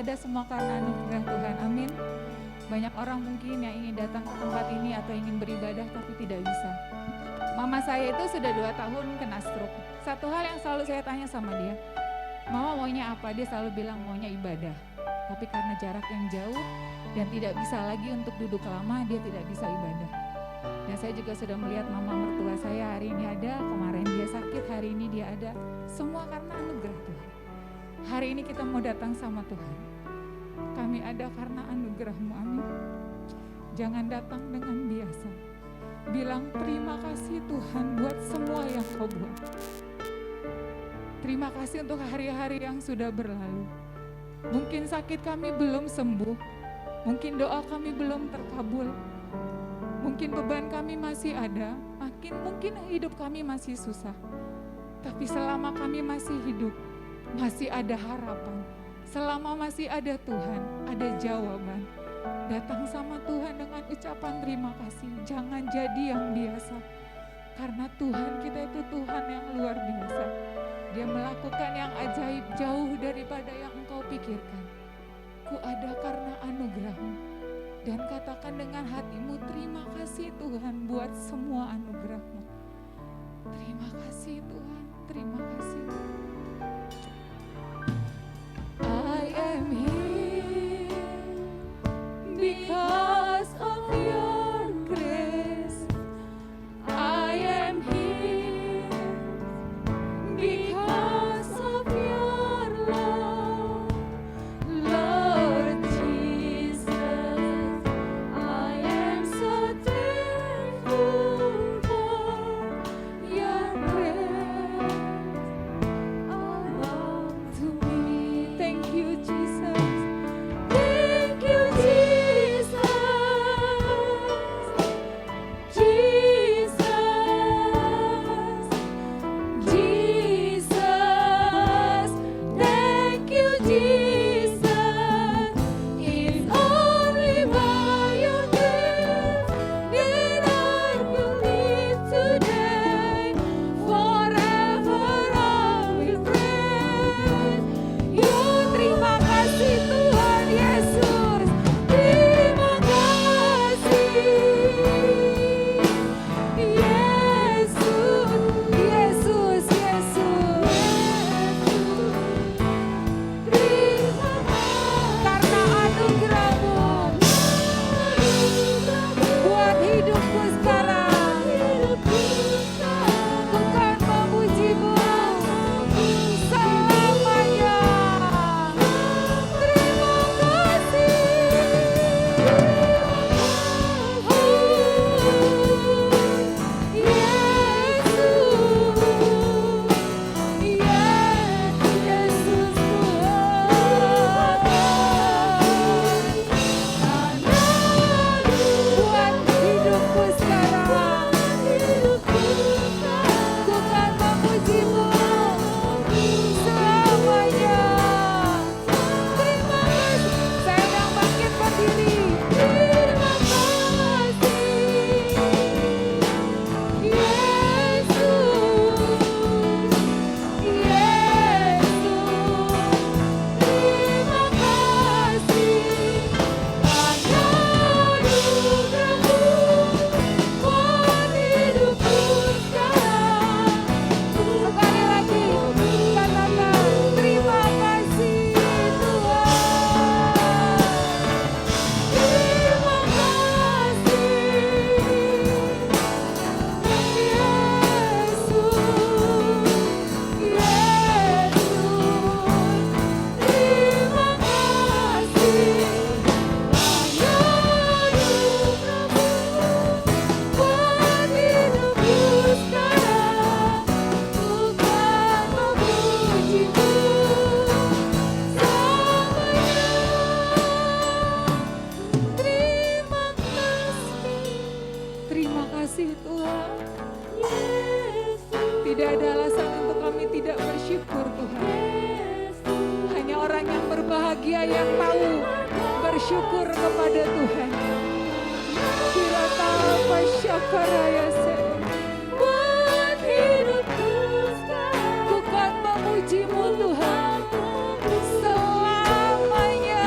ada semua karena anugerah Tuhan. Amin. Banyak orang mungkin yang ingin datang ke tempat ini atau ingin beribadah tapi tidak bisa. Mama saya itu sudah 2 tahun kena stroke. Satu hal yang selalu saya tanya sama dia, Mama maunya apa? Dia selalu bilang maunya ibadah. Tapi karena jarak yang jauh dan tidak bisa lagi untuk duduk lama, dia tidak bisa ibadah. Dan saya juga sudah melihat mama mertua saya hari ini ada, kemarin dia sakit, hari ini dia ada. Semua karena anugerah Tuhan. Hari ini kita mau datang sama Tuhan. Kami ada karena anugerah-Mu, amin. Jangan datang dengan biasa. Bilang terima kasih Tuhan buat semua yang Kau buat. Terima kasih untuk hari-hari yang sudah berlalu. Mungkin sakit kami belum sembuh. Mungkin doa kami belum terkabul. Mungkin beban kami masih ada. Mungkin hidup kami masih susah. Tapi selama kami masih hidup, masih ada harapan. Selama masih ada Tuhan, ada jawaban. Datang sama Tuhan dengan ucapan terima kasih. Jangan jadi yang biasa. Karena Tuhan kita itu Tuhan yang luar biasa. Dia melakukan yang ajaib jauh daripada yang engkau pikirkan. Ku ada karena anugerah-Mu. Dan katakan dengan hatimu, terima kasih Tuhan buat semua anugerah-Mu. Terima kasih Tuhan, terima kasih. I am here because of your grace. I am here because of your love. Lord Jesus, I am so thankful for your grace. Belong to me. Thank you, Jesus. Thank you, Jesus. Jesus. Jesus. Thank you, Jesus. It's only by your grace that I will live today. Forever I will praise you. Terima kasih Tuhan Yesus. Terima kasih Yesus, Yesus, Yesus. Terima kasih karena anugerah-Mu buat hidupku sekarang. Ku kan memuji-Mu selamanya. Terima kasih. Yesus, buat hidupku sekarang. Ku kan memuji-Mu selamanya. Terima kasih. Saya yang bangkit berdiri. Terima kasih. Yesus, Yesus. Terima kasih. Anugerah-Mu buat hidupku sekarang. Sekali lagi katakan terima kasih Tuhan. Terima kasih Yesus, terima kasih Tuhan. Tidak ada alasan untuk kami tidak bersyukur Tuhan. Hanya orang yang berbahagia yang tahu bersyukur kepada Tuhan. Kira apa syakaraya buat hidupku sekarang. Ku kan memuji-Mu Tuhan selamanya.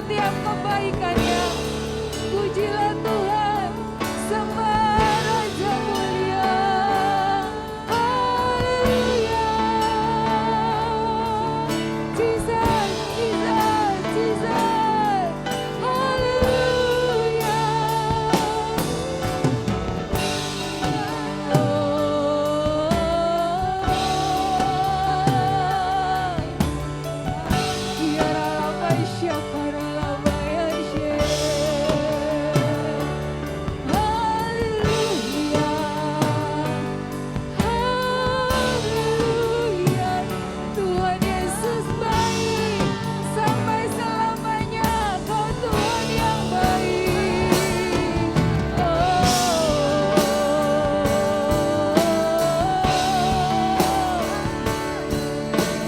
setiap kebaikannya. Pujilah Tuhan, sembah Raja mulia. Haleluya. Jesus, Jesus, Jesus. Haleluya. Tuhan Yesus baik, sampai selamanya Kau Tuhan yang baik.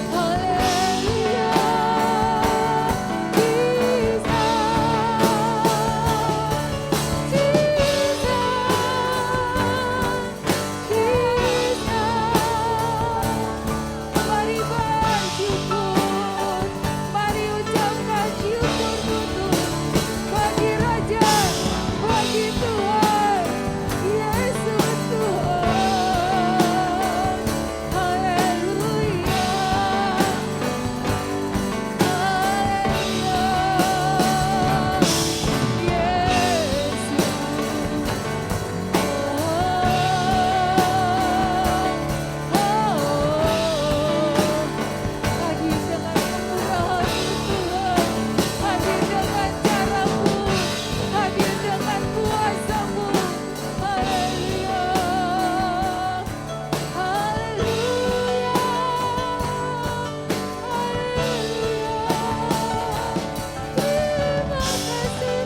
Haleluya, mari bersyukur, mari ucapkan syukur kudus bagi Raja, bagi Tuhan, Yesus Tuhan. Haleluya, hadir dengan kemurahan-Mu Tuhan, hadir dengan cara-Mu, hadir dengan kuasa-Mu. Haleluya, haleluya, haleluya. Terima kasih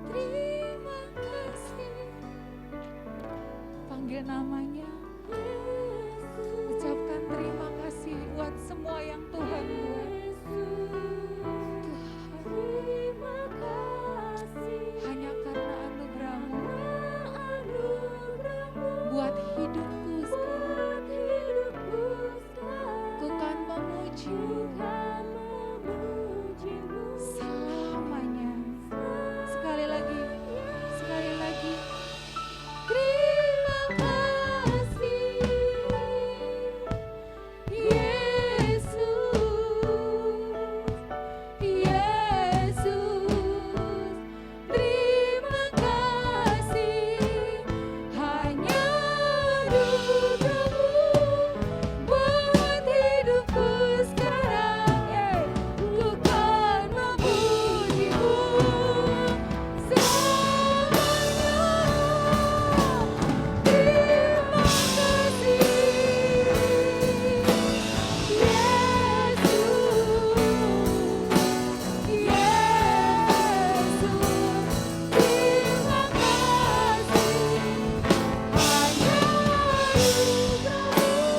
Terima kasih. Panggil namanya, ucapkan terima kasih buat semua yang Tuhan buat. Tuhan, terima kasih hanya karena anugerah-Mu buat hidupku sekarang. Ku kan memuji-Mu selamanya. Sekali lagi, sekali lagi. Terima kasih, Yesus, Yesus. Terima kasih, hanya anugerah-Mu buat hidupku sekarang. Ku kan memuji-Mu selamanya. Terima kasih, Yesus, Yesus. Terima kasih, hanya anugerah-Mu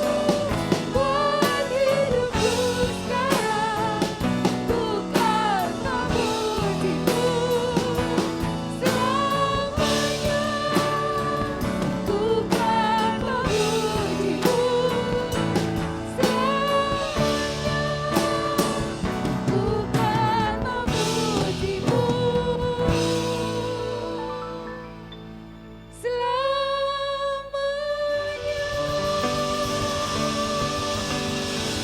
buat hidupku sekarang. Ku kan memuji-Mu selamanya. Ku kan memuji-Mu selamanya. Ku kan memuji-Mu selamanya.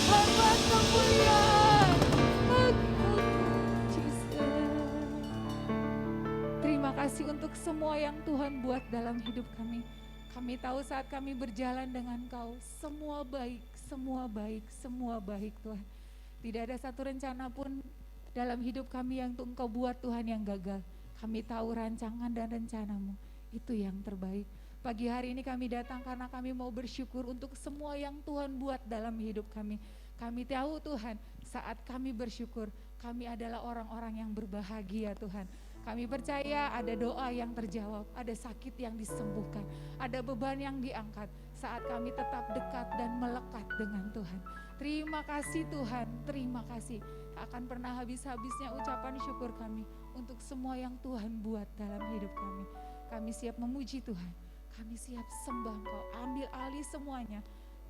Hamba kemuliaan bagi-Mu, Jesus. Terima kasih untuk semua yang Tuhan buat dalam hidup kami. Kami tahu saat kami berjalan dengan Kau, semua baik, semua baik, semua baik Tuhan. Tidak ada satu rencana pun dalam hidup kami yang Engkau buat Tuhan yang gagal. Kami tahu rancangan dan rencana-Mu, itu yang terbaik. Pagi hari ini kami datang karena kami mau bersyukur untuk semua yang Tuhan buat dalam hidup kami. Kami tahu Tuhan, saat kami bersyukur, kami adalah orang-orang yang berbahagia Tuhan. Kami percaya ada doa yang terjawab, ada sakit yang disembuhkan, ada beban yang diangkat saat kami tetap dekat dan melekat dengan Tuhan. Terima kasih Tuhan, terima kasih. Tak akan pernah habis-habisnya ucapan syukur kami untuk semua yang Tuhan buat dalam hidup kami. Kami siap memuji Tuhan, kami siap sembah Engkau, ambil alih semuanya.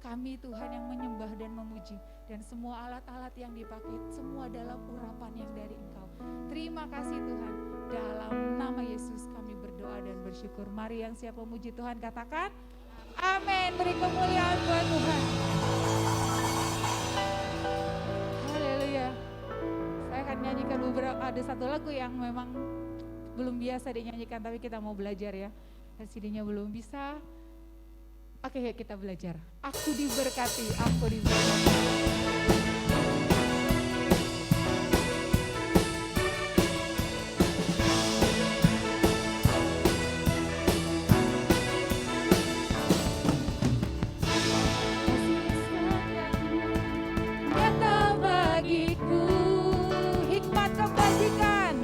Kami Tuhan yang menyembah dan memuji, dan semua alat-alat yang dipakai semua dalam urapan yang dari Engkau. Terima kasih Tuhan, dalam nama Yesus kami berdoa dan bersyukur. Mari yang siap memuji Tuhan katakan amin. Beri kemuliaan buat Tuhan. Haleluya. Saya akan nyanyikan beberapa, ada satu lagu yang memang belum biasa dinyanyikan, tapi kita mau belajar ya. CD-nya belum bisa. Oke, yuk kita belajar. Aku diberkati, aku diberkati. Nyata bagiku, hikmat kebajikan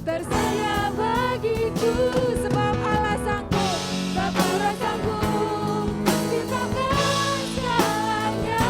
tersedia bagiku, sebab Allah sanggup, sebab Allah sanggup ciptakan segalanya.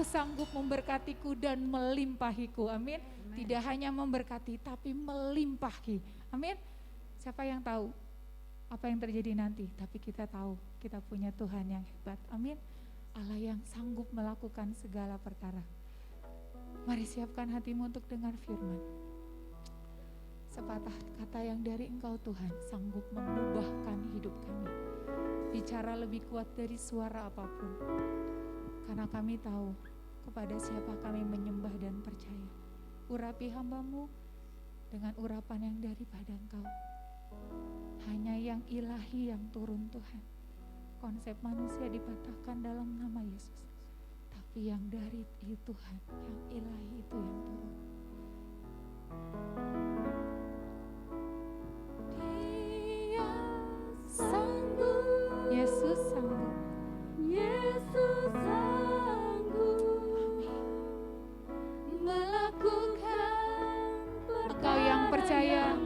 sanggup memberkatiku dan melimpahiku. Amin. Tidak hanya memberkati tapi melimpahi. Amin. Siapa yang tahu apa yang terjadi nanti? Tapi kita tahu kita punya Tuhan yang hebat. Amin. Allah yang sanggup melakukan segala perkara. Mari siapkan hatimu untuk dengar firman. Sepatah kata yang dari Engkau Tuhan sanggup mengubahkan hidup kami. Bicara lebih kuat dari suara apapun. Karena kami tahu kepada siapa kami menyembah dan percaya. Urapi hamba-Mu dengan urapan yang daripada Engkau. Hanya yang ilahi yang turun Tuhan. Konsep manusia dipatahkan dalam nama Yesus. Tapi yang dari Tuhan, yang ilahi itu yang turun. Dia sanggup, Yesus sanggup, Yesus sanggup melakukan. Engkau yang percaya,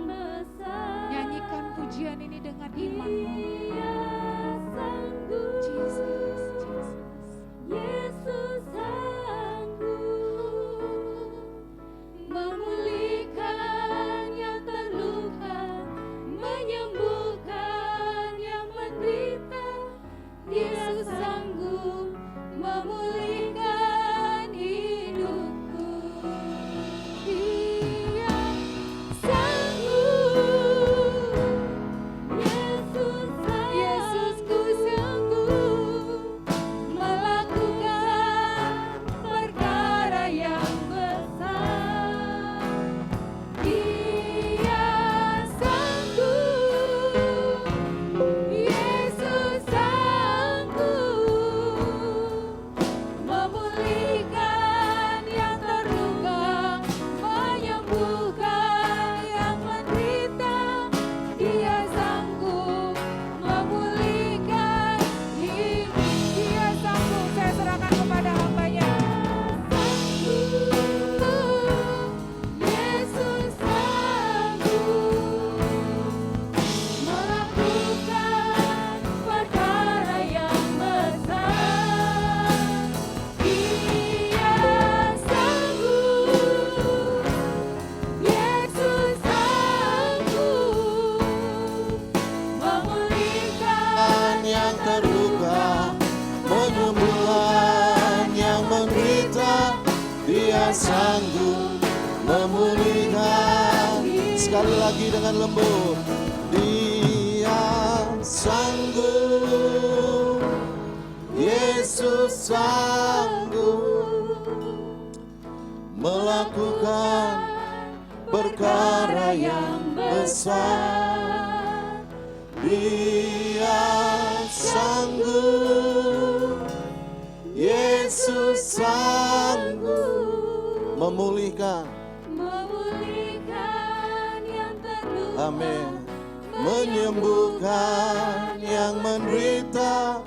nyanyikan pujian ini dengan iman-Mu. Jesus, Jesus. Yesus sanggup memulihkan yang terluka, menyembuhkan yang menderita. Yesus sanggup memulihkan hidupku. Dia sanggup, Yesusku sanggup melakukan perkara yang besar. Dia sanggup, Yesus sanggup memulihkan yang terluka, menyembuhkan yang menderita. Dia sanggup memulihkan hidup. Dia sanggup, saya serahkan kepada hamba-Nya. Yesus sanggup melakukan perkara yang besar. Dia sanggup, Yesus sanggup memulihkan yang terluka, menyembuhkan yang menderita. Dia sanggup memulihkan. Sekali lagi dengan lembut. Dia sanggup, Yesus sanggup melakukan perkara yang besar. Dia sanggup, Yesus sanggup memulihkan. yang terluka. Amin. Menyembuhkan yang menderita.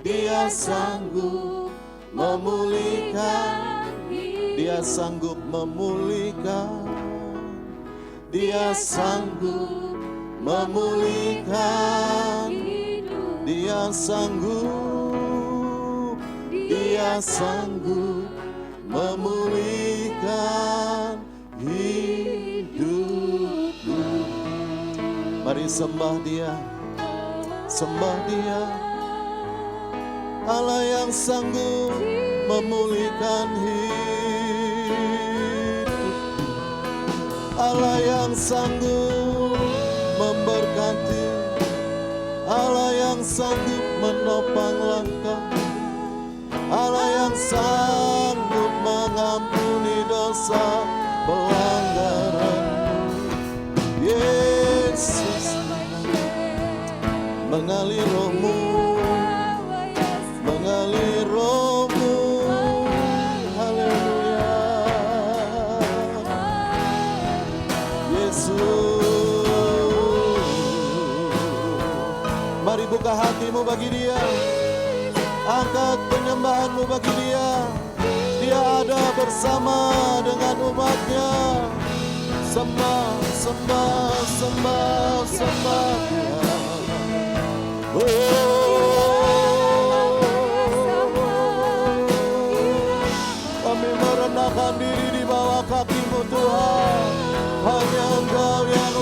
Dia sanggup memulihkan. Dia sanggup memulihkan. Dia sanggup memulihkan. Dia sanggup. Dia sanggup memulihkan hidupku. Mari sembah Dia, sembah Dia. Allah yang sanggup memulihkan hidup. Allah yang sanggup memberkati. Allah yang sanggup menopang langkah. Allah yang sanggup mengampuni dosa pelanggaran. Yesus, mengalir roh-Mu, mengalir roh-Mu. Haleluya. Yesus, mari buka hatimu bagi Dia. Angkat penyembahanmu bagi Dia. Dia ada bersama dengan umat-Nya. Sembah, sembah, sembah, sembah Dia. hanya Engkau yang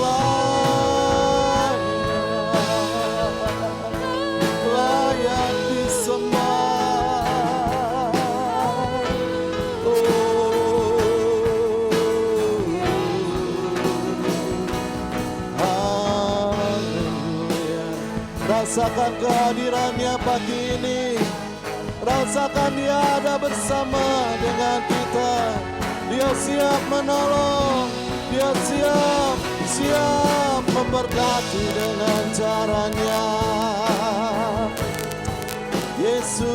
layak disembah. Haleluya. Rasakan kehadirannya pagi ini. Rasakan Dia ada bersama dengan kita. Dia siap menolong. Dia siap memberkati dengan caranya. Yesus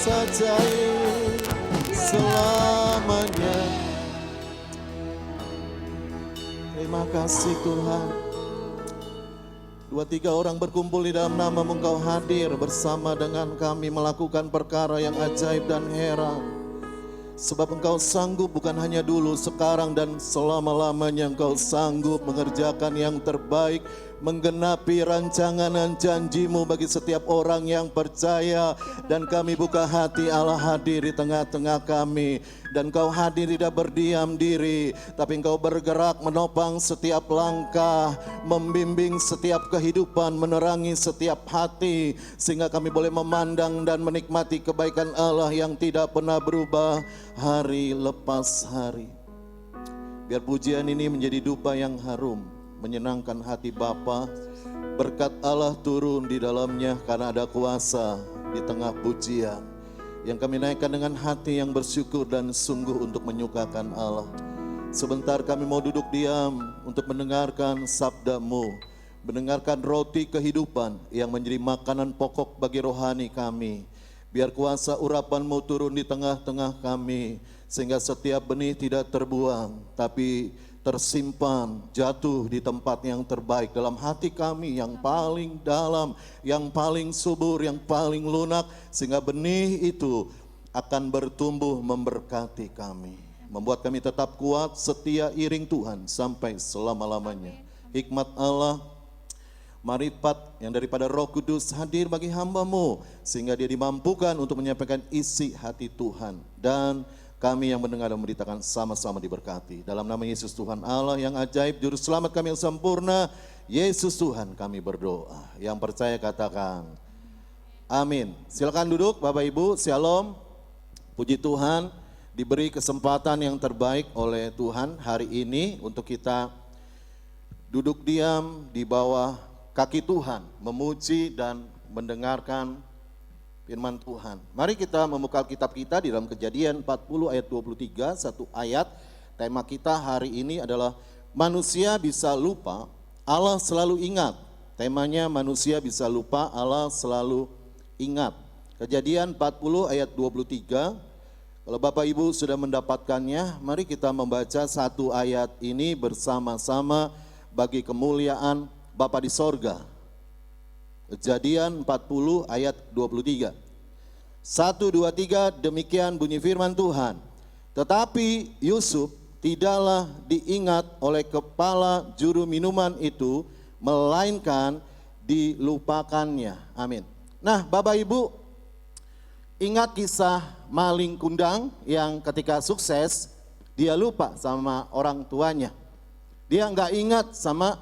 ajaib selamanya. Terima kasih Tuhan. 2-3 orang berkumpul di dalam nama-Mu, Engkau hadir bersama dengan kami melakukan perkara yang ajaib dan heran. Sebab Engkau sanggup bukan hanya dulu, sekarang dan selama-lamanya. Engkau sanggup mengerjakan yang terbaik, menggenapi rancangan dan janji-Mu bagi setiap orang yang percaya. Dan kami buka hati, Allah hadir di tengah-tengah kami. Dan Engkau hadir tidak berdiam diri, tapi Engkau bergerak menopang setiap langkah, membimbing setiap kehidupan, menerangi setiap hati, sehingga kami boleh memandang dan menikmati kebaikan Allah yang tidak pernah berubah hari lepas hari. Biar pujian ini menjadi dupa yang harum, menyenangkan hati Bapa. Berkat Allah turun di dalamnya karena ada kuasa di tengah pujian yang kami naikkan dengan hati yang bersyukur dan sungguh untuk menyukakan Allah. Sebentar kami mau duduk diam untuk mendengarkan sabda-Mu, mendengarkan roti kehidupan yang menjadi makanan pokok bagi rohani kami. Biar kuasa urapan-Mu turun di tengah-tengah kami, sehingga setiap benih tidak terbuang, tapi tersimpan, jatuh di tempat yang terbaik dalam hati kami yang paling dalam, yang paling subur, yang paling lunak, sehingga benih itu akan bertumbuh memberkati kami, membuat kami tetap kuat, setia iring Tuhan sampai selama-lamanya. Hikmat Allah, marifat yang daripada Roh Kudus hadir bagi hamba-Mu, sehingga dia dimampukan untuk menyampaikan isi hati Tuhan. Dan kami yang mendengar dan memberitakan sama-sama diberkati. Dalam nama Yesus Tuhan Allah yang ajaib, Juru Selamat kami yang sempurna, Yesus Tuhan kami berdoa. Yang percaya katakan amin. Silakan duduk Bapak Ibu, Shalom. Puji Tuhan, diberi kesempatan yang terbaik oleh Tuhan hari ini untuk kita duduk diam di bawah kaki Tuhan, memuji dan mendengarkan firman Tuhan. Mari kita membuka kitab kita di dalam Kejadian 40 ayat 23, satu ayat. Tema kita hari ini adalah manusia bisa lupa, Allah selalu ingat. Temanya manusia bisa lupa, Allah selalu ingat. Kejadian 40 ayat 23. Kalau Bapak Ibu sudah mendapatkannya, mari kita membaca satu ayat ini bersama-sama bagi kemuliaan Bapa di sorga. Kejadian 40 ayat 23. 1, 2, 3, demikian bunyi firman Tuhan. Tetapi Yusuf tidaklah diingat oleh kepala juru minuman itu, melainkan dilupakannya. Amin. Nah Bapak Ibu, ingat kisah maling kundang yang ketika sukses, dia lupa sama orang tuanya. Dia nggak ingat sama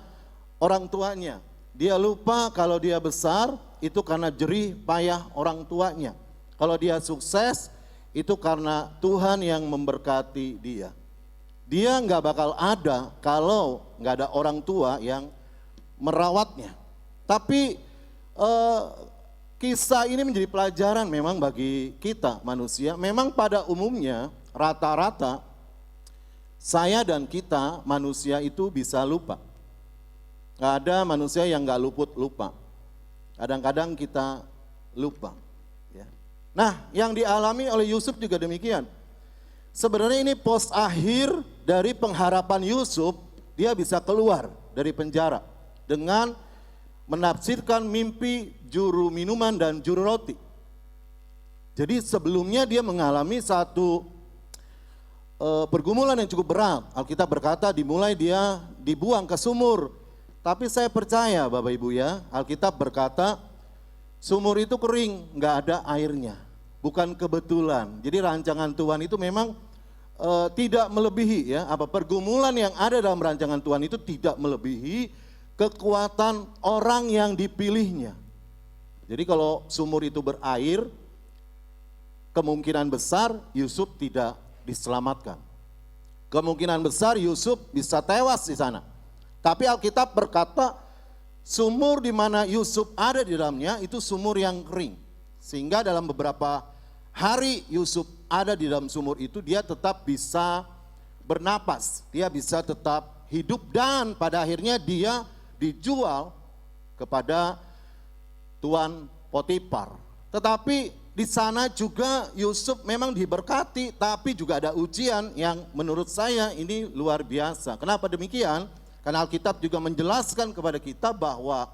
orang tuanya. Dia lupa kalau dia besar itu karena jerih payah orang tuanya. Kalau dia sukses itu karena Tuhan yang memberkati dia. Dia nggak bakal ada kalau nggak ada orang tua yang merawatnya. Tapi kisah ini menjadi pelajaran memang bagi kita manusia. Memang pada umumnya rata-rata saya dan kita manusia itu bisa lupa. Gak ada manusia yang gak luput lupa. Kadang-kadang kita lupa. Ya. Nah, yang dialami oleh Yusuf juga demikian. Sebenarnya ini pos akhir dari pengharapan Yusuf, dia bisa keluar dari penjara dengan menafsirkan mimpi juru minuman dan juru roti. Jadi sebelumnya dia mengalami satu pergumulan yang cukup berat. Alkitab berkata dimulai dia dibuang ke sumur. Tapi saya percaya Bapak Ibu ya, Alkitab berkata sumur itu kering, nggak ada airnya. Bukan kebetulan. Jadi rancangan Tuhan itu memang tidak melebihi ya, pergumulan yang ada dalam rancangan Tuhan itu tidak melebihi kekuatan orang yang dipilihnya. Jadi kalau sumur itu berair, kemungkinan besar Yusuf tidak diselamatkan. Kemungkinan besar Yusuf bisa tewas di sana. Tapi Alkitab berkata sumur di mana Yusuf ada di dalamnya itu sumur yang kering. Sehingga dalam beberapa hari Yusuf ada di dalam sumur itu dia tetap bisa bernapas. Dia bisa tetap hidup dan pada akhirnya dia dijual kepada Tuan Potifar. Tetapi di sana juga Yusuf memang diberkati, tapi juga ada ujian yang menurut saya ini luar biasa. Kenapa demikian? Karena Alkitab juga menjelaskan kepada kita bahwa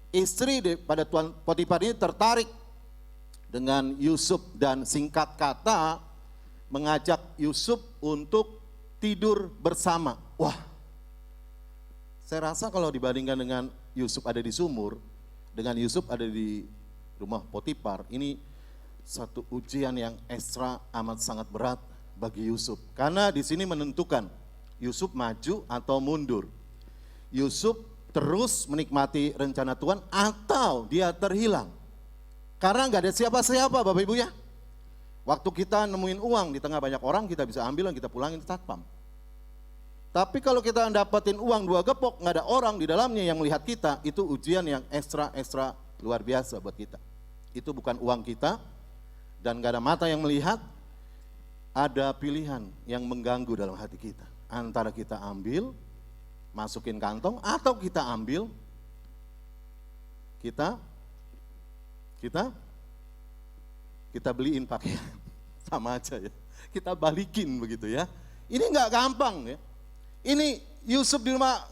istri pada Tuan Potifar ini tertarik dengan Yusuf dan singkat kata mengajak Yusuf untuk tidur bersama. Wah, saya rasa kalau dibandingkan dengan Yusuf ada di sumur, dengan Yusuf ada di rumah Potifar, ini satu ujian yang ekstra amat sangat berat bagi Yusuf. Karena di sini menentukan Yusuf maju atau mundur. Yusuf terus menikmati rencana Tuhan atau dia terhilang. Karena nggak ada siapa-siapa Bapak Ibu ya. Waktu kita nemuin uang di tengah banyak orang, kita bisa ambil dan kita pulangin ke satpam. Tapi kalau kita dapetin uang 2 gepok, nggak ada orang di dalamnya yang melihat kita, itu ujian yang ekstra luar biasa buat kita. Itu bukan uang kita, dan gak ada mata yang melihat, ada pilihan yang mengganggu dalam hati kita. Antara kita ambil, masukin kantong, atau kita ambil, kita beliin pakaian. Sama aja ya, kita balikin begitu ya. Ini gak gampang ya. Ini Yusuf di rumah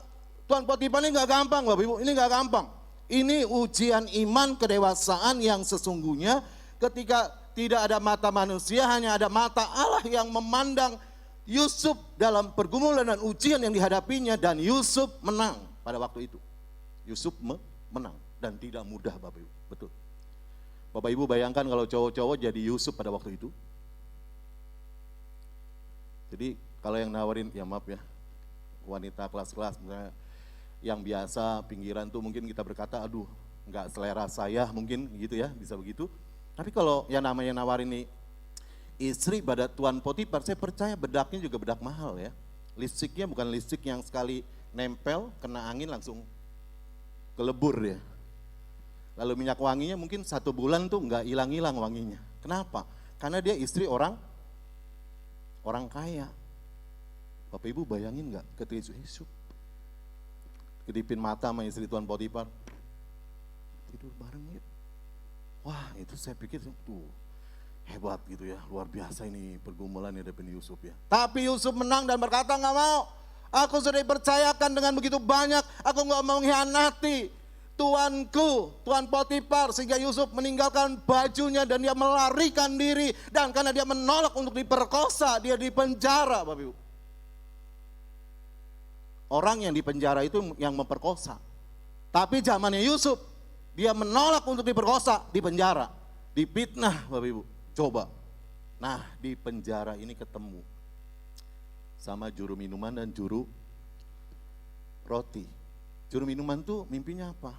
Tuan Potifar ini gak gampang Bapak Ibu, ini gak gampang. Ini ujian iman kedewasaan yang sesungguhnya ketika tidak ada mata manusia, hanya ada mata Allah yang memandang Yusuf dalam pergumulan dan ujian yang dihadapinya, dan Yusuf menang pada waktu itu. Yusuf menang dan tidak mudah Bapak Ibu, betul. Bapak Ibu bayangkan kalau cowok-cowok jadi Yusuf pada waktu itu. Jadi kalau yang nawarin, ya maaf ya, wanita kelas-kelas misalnya yang biasa pinggiran tuh mungkin kita berkata, aduh nggak selera saya mungkin gitu ya, bisa begitu. Tapi kalau yang namanya nawarin nih istri pada Tuan Potifar, saya percaya bedaknya juga bedak mahal ya. Listriknya bukan listrik yang sekali nempel, kena angin langsung kelebur ya. Lalu minyak wanginya mungkin 1 bulan tuh nggak hilang-hilang wanginya. Kenapa? Karena dia istri orang kaya. Bapak Ibu bayangin nggak ketika Yusuf kedipin mata sama istri Tuan Potifar, tidur bareng ya. Wah itu saya pikir tuh hebat gitu ya, luar biasa ini pergumulan yang ada Yusuf ya. Tapi Yusuf menang dan berkata nggak mau, aku sudah dipercayakan dengan begitu banyak, aku nggak mau mengkhianati tuanku, Tuan Potifar, sehingga Yusuf meninggalkan bajunya dan dia melarikan diri, dan karena dia menolak untuk diperkosa, dia dipenjara Bapak Ibu. Orang yang dipenjara itu yang memperkosa. Tapi zamannya Yusuf, dia menolak untuk diperkosa, dipenjara, dipitnah Bapak Ibu. Coba. Nah, di penjara ini ketemu sama juru minuman dan juru roti. Juru minuman tuh mimpinya apa?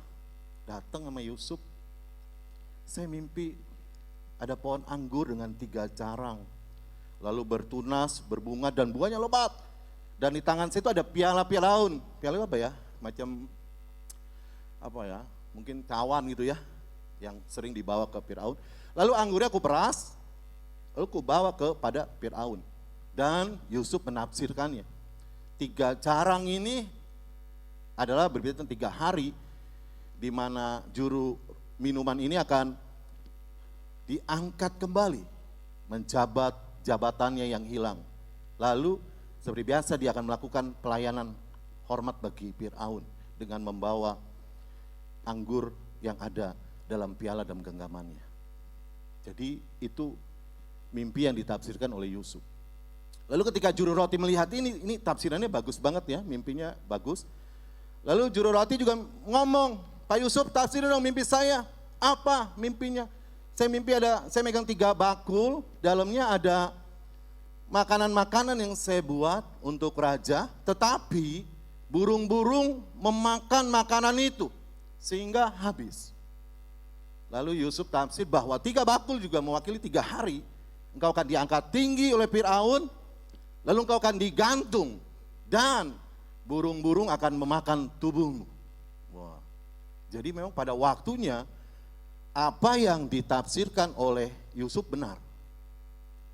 Datang sama Yusuf, saya mimpi ada pohon anggur dengan 3 carang, lalu bertunas, berbunga dan bunganya lebat. Dan di tangan saya itu ada piala-pialaun. Piala apa ya? Macam apa ya? Mungkin cawan gitu ya, yang sering dibawa ke Firaun. Lalu anggurnya aku peras, lalu aku bawa kepada Firaun. Dan Yusuf menafsirkannya. 3 carang ini adalah berbicara tentang 3 hari di mana juru minuman ini akan diangkat kembali, menjabat jabatannya yang hilang. Lalu seperti biasa dia akan melakukan pelayanan hormat bagi Firaun dengan membawa anggur yang ada dalam piala dan genggamannya. Jadi itu mimpi yang ditafsirkan oleh Yusuf. Lalu ketika juru roti melihat ini tafsirannya bagus banget ya, mimpinya bagus. Lalu juru roti juga ngomong, Pak Yusuf tafsirin dong mimpi saya. Apa mimpinya? Saya mimpi saya megang 3 bakul, dalamnya ada makanan-makanan yang saya buat untuk raja, tetapi burung-burung memakan makanan itu sehingga habis. Lalu Yusuf tafsir bahwa 3 bakul juga mewakili 3 hari. Engkau akan diangkat tinggi oleh Firaun, lalu engkau akan digantung dan burung-burung akan memakan tubuhmu. Wah. Jadi memang pada waktunya apa yang ditafsirkan oleh Yusuf benar.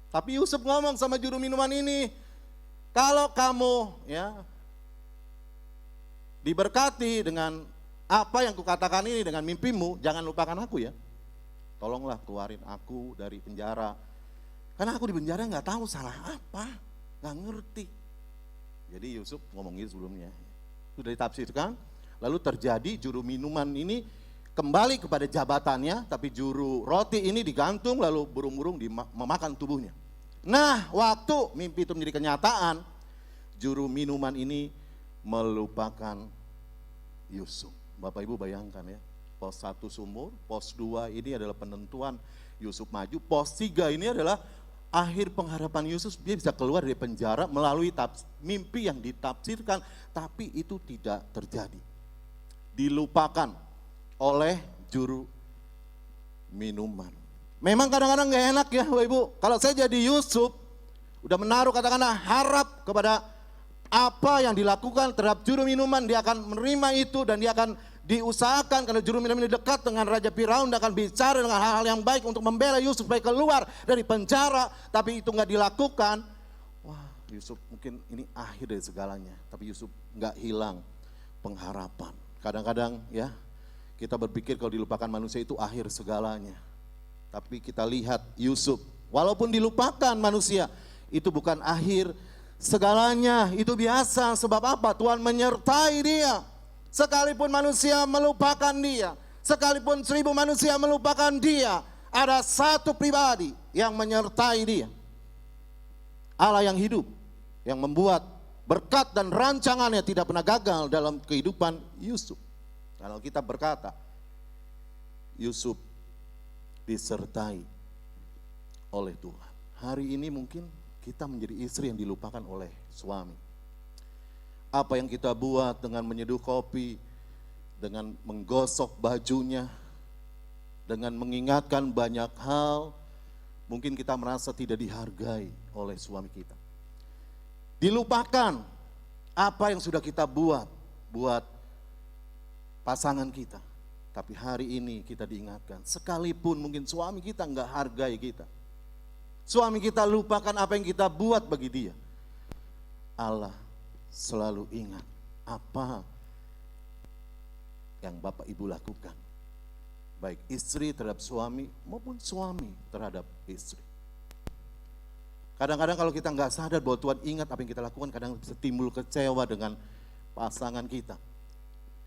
Tapi Yusuf ngomong sama juru minuman ini, kalau kamu diberkati dengan apa yang kukatakan ini, dengan mimpimu, jangan lupakan aku ya. Tolonglah keluarin aku dari penjara. Karena aku di penjara nggak tahu salah apa, nggak ngerti. Jadi Yusuf ngomong gitu sebelumnya. Sudah ditafsirkan, lalu terjadi juru minuman ini kembali kepada jabatannya, tapi juru roti ini digantung, lalu burung-burung memakan tubuhnya. Nah, waktu mimpi itu menjadi kenyataan, juru minuman ini melupakan Yusuf. Bapak Ibu bayangkan ya, pos 1 sumur, pos 2 ini adalah penentuan Yusuf maju, pos 3 ini adalah akhir pengharapan Yusuf, dia bisa keluar dari penjara melalui mimpi yang ditafsirkan, tapi itu tidak terjadi. Dilupakan oleh juru minuman. Memang kadang-kadang gak enak ya Bapak Ibu, kalau saya jadi Yusuf, udah menaruh katakanlah harap kepada apa yang dilakukan terhadap juru minuman, dia akan menerima itu dan dia akan diusahakan karena juru minuman ini dekat dengan Raja Firaun, dia akan bicara dengan hal-hal yang baik untuk membela Yusuf supaya keluar dari penjara, tapi itu nggak dilakukan. Wah, Yusuf mungkin ini akhir dari segalanya, tapi Yusuf nggak hilang pengharapan. Kadang-kadang ya kita berpikir kalau dilupakan manusia itu akhir segalanya, tapi kita lihat Yusuf, walaupun dilupakan manusia, itu bukan akhir segalanya, itu biasa. Sebab apa? Tuhan menyertai dia. Sekalipun manusia melupakan dia, sekalipun 1000 manusia melupakan dia, ada satu pribadi yang menyertai dia. Allah yang hidup, yang membuat berkat dan rancangannya tidak pernah gagal dalam kehidupan Yusuf. Kalau kita berkata, Yusuf disertai oleh Tuhan. Hari ini mungkin kita menjadi istri yang dilupakan oleh suami. Apa yang kita buat dengan menyeduh kopi, dengan menggosok bajunya, dengan mengingatkan banyak hal, mungkin kita merasa tidak dihargai oleh suami kita. Dilupakan apa yang sudah kita buat pasangan kita. Tapi hari ini kita diingatkan, sekalipun mungkin suami kita nggak hargai kita, suami kita lupakan apa yang kita buat bagi dia, Allah selalu ingat apa yang Bapak Ibu lakukan, baik istri terhadap suami maupun suami terhadap istri. Kadang-kadang kalau kita nggak sadar bahwa Tuhan ingat apa yang kita lakukan, kadang bisa timbul kecewa dengan pasangan kita,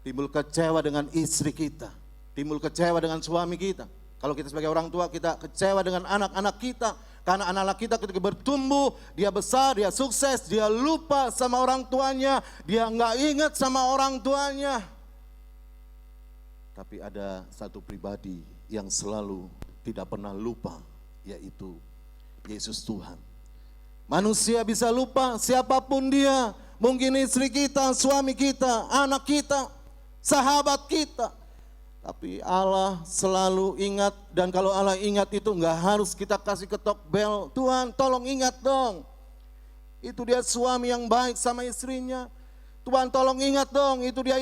timbul kecewa dengan istri kita, timbul kecewa dengan suami kita. Kalau kita sebagai orang tua, kita kecewa dengan anak-anak kita, karena anak-anak kita ketika bertumbuh, dia besar, dia sukses, dia lupa sama orang tuanya, dia nggak ingat sama orang tuanya. Tapi ada satu pribadi yang selalu tidak pernah lupa, yaitu Yesus Tuhan. Manusia bisa lupa siapapun dia, mungkin istri kita, suami kita, anak kita, sahabat kita. Tapi Allah selalu ingat, dan kalau Allah ingat itu nggak harus kita kasih ketok bel, Tuhan tolong ingat dong. Itu dia suami yang baik sama istrinya. Tuhan tolong ingat dong, itu dia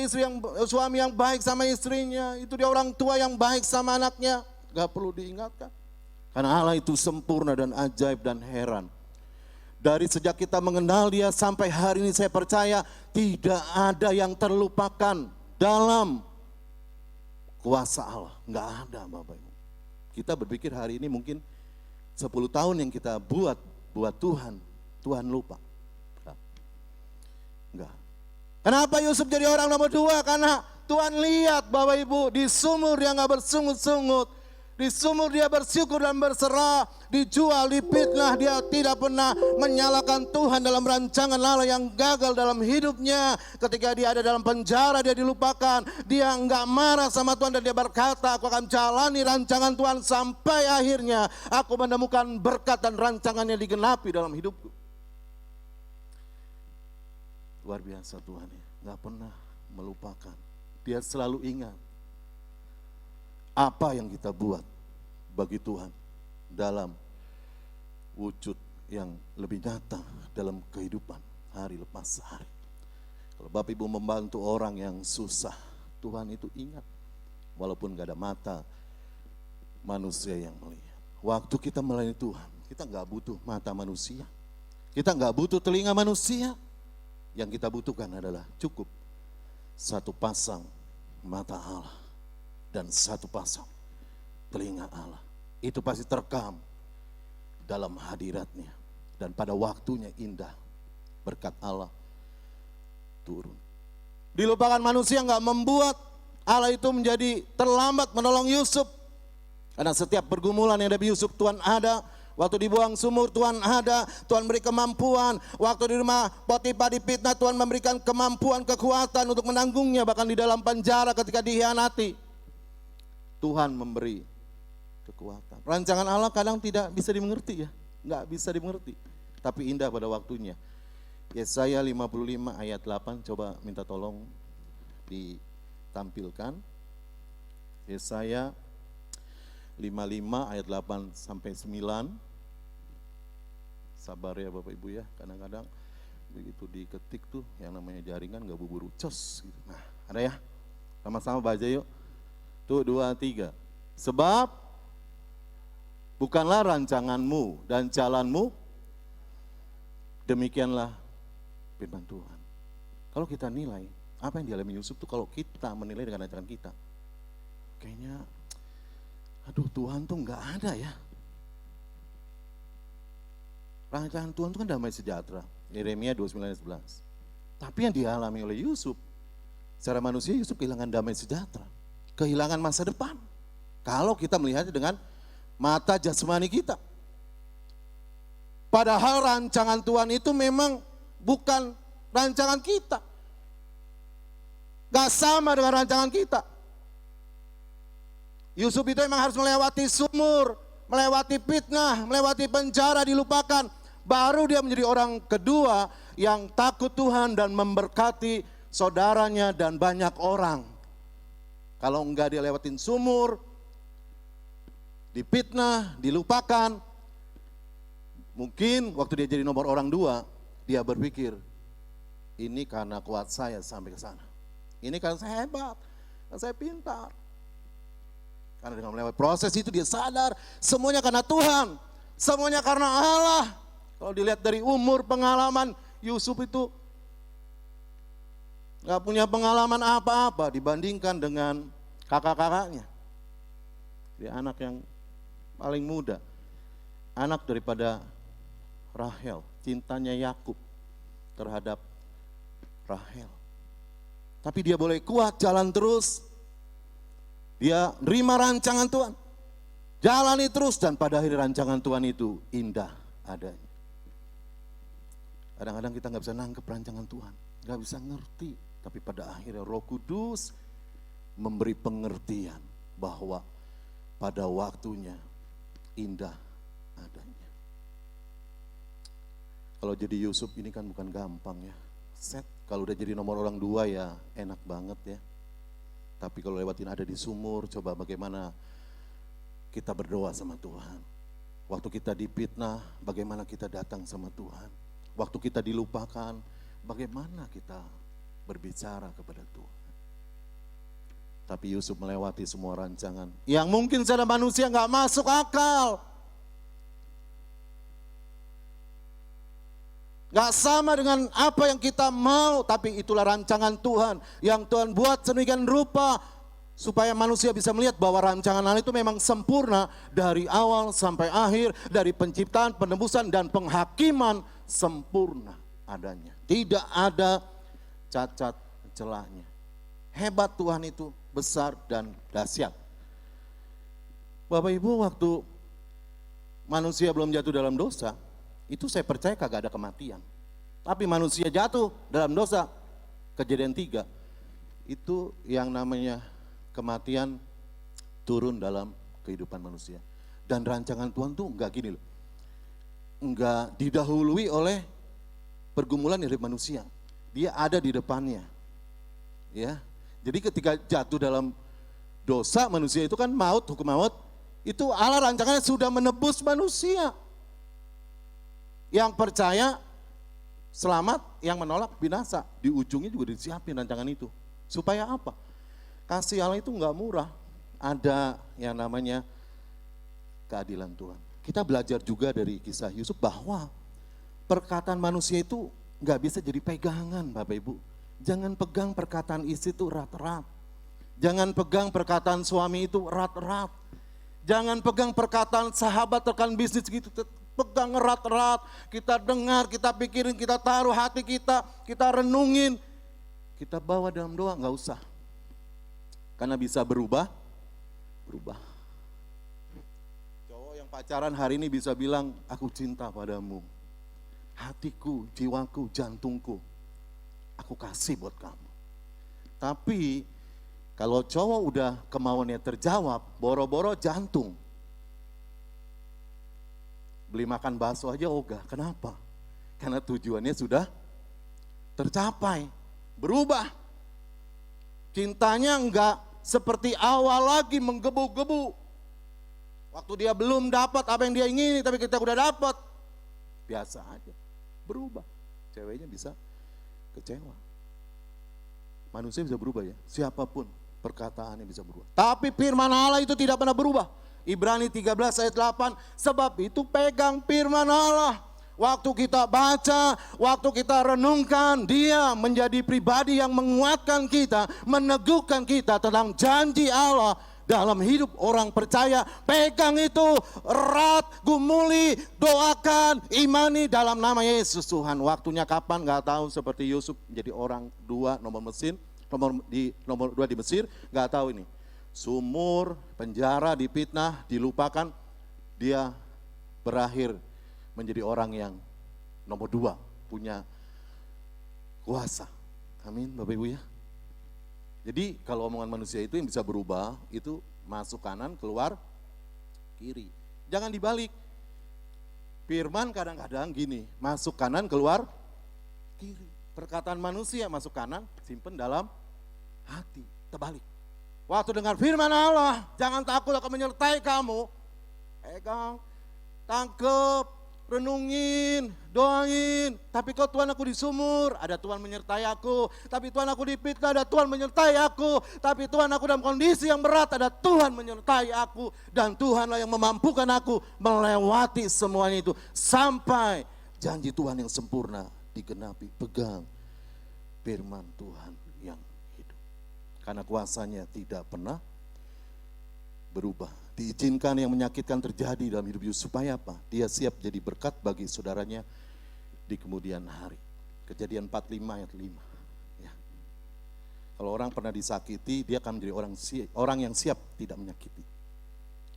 suami yang baik sama istrinya. Itu dia orang tua yang baik sama anaknya. Gak perlu diingatkan. Karena Allah itu sempurna dan ajaib dan heran. Dari sejak kita mengenal dia sampai hari ini, saya percaya tidak ada yang terlupakan dalam kuasa Allah. Nggak ada Bapak Ibu. Kita berpikir hari ini mungkin 10 tahun yang kita buat Tuhan, Tuhan lupa. Enggak. Kenapa Yusuf jadi orang nomor 2? Karena Tuhan lihat Bapak Ibu, di sumur yang nggak bersungut-sungut, Di sumur dia bersyukur dan berserah, dijual, dipitnah, dia tidak pernah menyalahkan Tuhan dalam rancangan Allah yang gagal dalam hidupnya. Ketika dia ada dalam penjara dia dilupakan, dia enggak marah sama Tuhan dan dia berkata, aku akan jalani rancangan Tuhan sampai akhirnya aku menemukan berkat dan rancangannya digenapi dalam hidupku. Luar biasa Tuhan ya, enggak pernah melupakan. Dia selalu ingat apa yang kita buat bagi Tuhan dalam wujud yang lebih nyata dalam kehidupan hari lepas hari. Kalau Bapak Ibu membantu orang yang susah, Tuhan itu ingat. Walaupun gak ada mata manusia yang melihat. Waktu kita melayani Tuhan, kita gak butuh mata manusia. Kita gak butuh telinga manusia. Yang kita butuhkan adalah cukup satu pasang mata Allah dan satu pasang telinga Allah. Itu pasti terekam dalam hadiratnya. Dan pada waktunya indah berkat Allah turun. Dilupakan manusia nggak membuat Allah itu menjadi terlambat menolong Yusuf. Karena setiap pergumulan yang ada di Yusuf Tuhan ada. Waktu dibuang sumur Tuhan ada, Tuhan beri kemampuan. Waktu di rumah Potifar dipitnah Tuhan memberikan kemampuan, kekuatan untuk menanggungnya. Bahkan di dalam penjara ketika dikhianati, Tuhan memberi kekuatan. Rancangan Allah kadang tidak bisa dimengerti ya, nggak bisa dimengerti. Tapi indah pada waktunya. Yesaya 55 ayat 8, coba minta tolong ditampilkan. Yesaya 55 ayat 8 sampai 9. Sabar ya Bapak Ibu ya, kadang-kadang begitu diketik tuh yang namanya jaringan gak bubur cos gitu. Nah ada ya, sama-sama baca yuk. Tuh 2, 3. Sebab bukanlah rancanganmu dan jalanmu, demikianlah firman Tuhan. Kalau kita nilai, apa yang dialami Yusuf tuh kalau kita menilai dengan rancangan kita, kayaknya aduh Tuhan tuh gak ada ya. Rancangan Tuhan itu kan damai sejahtera. Yeremia 29 ayat 11. Tapi yang dialami oleh Yusuf, secara manusia Yusuf kehilangan damai sejahtera. Kehilangan masa depan. Kalau kita melihatnya dengan mata jasmani kita. Padahal rancangan Tuhan itu memang bukan rancangan kita. Gak sama dengan rancangan kita. Yusuf itu memang harus melewati sumur, melewati fitnah, melewati penjara, dilupakan. Baru dia menjadi orang kedua yang takut Tuhan dan memberkati saudaranya dan banyak orang. Kalau enggak dia lewatin sumur, difitnah, dilupakan. Mungkin waktu dia jadi nomor orang 2, dia berpikir, ini karena kuat saya sampai ke sana. Ini karena saya hebat, karena saya pintar. Karena dengan melewati proses itu dia sadar semuanya karena Tuhan, semuanya karena Allah. Kalau dilihat dari umur pengalaman Yusuf itu gak punya pengalaman apa-apa dibandingkan dengan kakak-kakaknya. Dia anak yang paling muda, anak daripada Rahel, cintanya Yakub terhadap Rahel. Tapi dia boleh kuat jalan terus. Dia nerima rancangan Tuhan, jalani terus, dan pada akhir rancangan Tuhan itu indah adanya. Kadang-kadang kita gak bisa nangkep rancangan Tuhan, gak bisa ngerti. Tapi pada akhirnya Roh Kudus memberi pengertian bahwa pada waktunya indah adanya. Kalau jadi Yusuf ini kan bukan gampang ya. Kalau udah jadi nomor orang 2 ya enak banget ya. Tapi kalau lewatin ada di sumur, coba bagaimana kita berdoa sama Tuhan. Waktu kita difitnah, bagaimana kita datang sama Tuhan. Waktu kita dilupakan, bagaimana kita berbicara kepada Tuhan. Tapi Yusuf melewati semua rancangan yang mungkin secara manusia gak masuk akal. Gak sama dengan apa yang kita mau, tapi itulah rancangan Tuhan yang Tuhan buat sedemikian rupa supaya manusia bisa melihat bahwa rancangan Allah itu memang sempurna dari awal sampai akhir, dari penciptaan, penebusan, dan penghakiman sempurna adanya. Tidak ada cacat celahnya. Hebat Tuhan itu, besar dan dahsyat. Bapak Ibu, waktu manusia belum jatuh dalam dosa, itu saya percaya kagak ada kematian. Tapi manusia jatuh dalam dosa, Kejadian 3, itu yang namanya kematian turun dalam kehidupan manusia. Dan rancangan Tuhan tuh enggak gini loh, enggak didahului oleh pergumulan hidup manusia. Dia ada di depannya. Ya. Jadi ketika jatuh dalam dosa manusia itu kan maut, hukum maut, itu Allah rancangannya sudah menebus manusia. Yang percaya selamat, yang menolak binasa. Di ujungnya juga disiapin rancangan itu. Supaya apa? Kasih Allah itu enggak murah. Ada yang namanya keadilan Tuhan. Kita belajar juga dari kisah Yusuf bahwa perkataan manusia itu enggak bisa jadi pegangan, Bapak Ibu. Jangan pegang perkataan istri itu erat-erat. Jangan pegang perkataan suami itu erat-erat. Jangan pegang perkataan sahabat rekan bisnis gitu, pegang erat-erat. Kita dengar, kita pikirin, kita taruh hati kita renungin. Kita bawa dalam doa, enggak usah. Karena bisa berubah. Cowok yang pacaran hari ini bisa bilang, aku cinta padamu. Hatiku, jiwaku, jantungku, aku kasih buat kamu. Tapi kalau cowok udah kemauannya terjawab, boro-boro jantung. Beli makan bakso aja ogah, kenapa? Karena tujuannya sudah tercapai, berubah. Cintanya enggak seperti awal lagi menggebu-gebu. Waktu dia belum dapat apa yang dia ingini, tapi kita udah dapat, biasa aja, berubah. Ceweknya bisa kecewa. Manusia bisa berubah ya, siapapun perkataannya bisa berubah. Tapi firman Allah itu tidak pernah berubah. Ibrani 13 ayat 8, sebab itu pegang firman Allah. Waktu kita baca, waktu kita renungkan, dia menjadi pribadi yang menguatkan kita, meneguhkan kita tentang janji Allah dalam hidup orang percaya. Pegang itu erat, gumuli, doakan, imani dalam nama Yesus Tuhan. Waktunya kapan gak tahu, seperti Yusuf menjadi orang dua nomor dua di Mesir, gak tahu ini. Sumur, penjara, dipitnah, dilupakan, dia berakhir menjadi orang yang nomor 2, punya kuasa. Amin Bapak Ibu ya. Jadi kalau omongan manusia itu yang bisa berubah, itu masuk kanan, keluar kiri. Jangan dibalik. Firman kadang-kadang gini, masuk kanan, keluar kiri. Perkataan manusia masuk kanan, simpen dalam hati, terbalik. Waktu dengar firman Allah, jangan takut akan menyertai kamu. Pegang, tangkep, renungin, doain. Tapi kok Tuhan aku di sumur, ada Tuhan menyertai aku. Tapi Tuhan aku di fitnah, ada Tuhan menyertai aku. Tapi Tuhan aku dalam kondisi yang berat, ada Tuhan menyertai aku. Dan Tuhanlah yang memampukan aku melewati semuanya itu. Sampai janji Tuhan yang sempurna digenapi. Pegang firman Tuhan yang hidup. Karena kuasanya tidak pernah berubah. Diizinkan yang menyakitkan terjadi dalam hidup Yusuf supaya apa? Dia siap jadi berkat bagi saudaranya di kemudian hari. Kejadian 45 ayat 5. Ya. Kalau orang pernah disakiti, dia akan menjadi orang yang siap tidak menyakiti.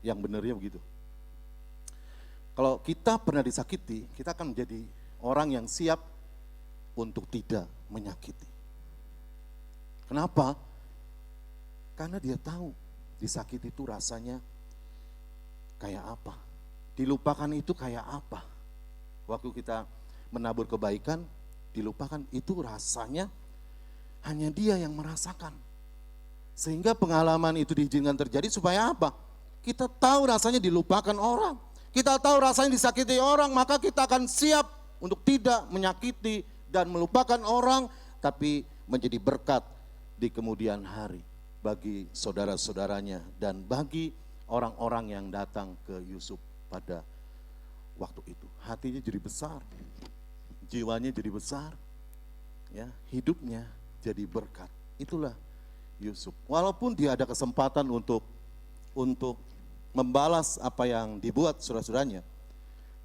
Yang benarnya begitu. Kalau kita pernah disakiti, kita akan menjadi orang yang siap untuk tidak menyakiti. Kenapa? Karena dia tahu disakiti itu rasanya kayak apa, dilupakan itu kayak apa. Waktu kita menabur kebaikan, dilupakan itu rasanya hanya dia yang merasakan. Sehingga pengalaman itu diizinkan terjadi supaya apa? Kita tahu rasanya dilupakan orang, kita tahu rasanya disakiti orang, maka kita akan siap untuk tidak menyakiti dan melupakan orang, tapi menjadi berkat di kemudian hari bagi saudara-saudaranya dan bagi orang-orang yang datang ke Yusuf pada waktu itu. Hatinya jadi besar, jiwanya jadi besar, ya, hidupnya jadi berkat. Itulah Yusuf. Walaupun dia ada kesempatan untuk membalas apa yang dibuat saudara-saudaranya,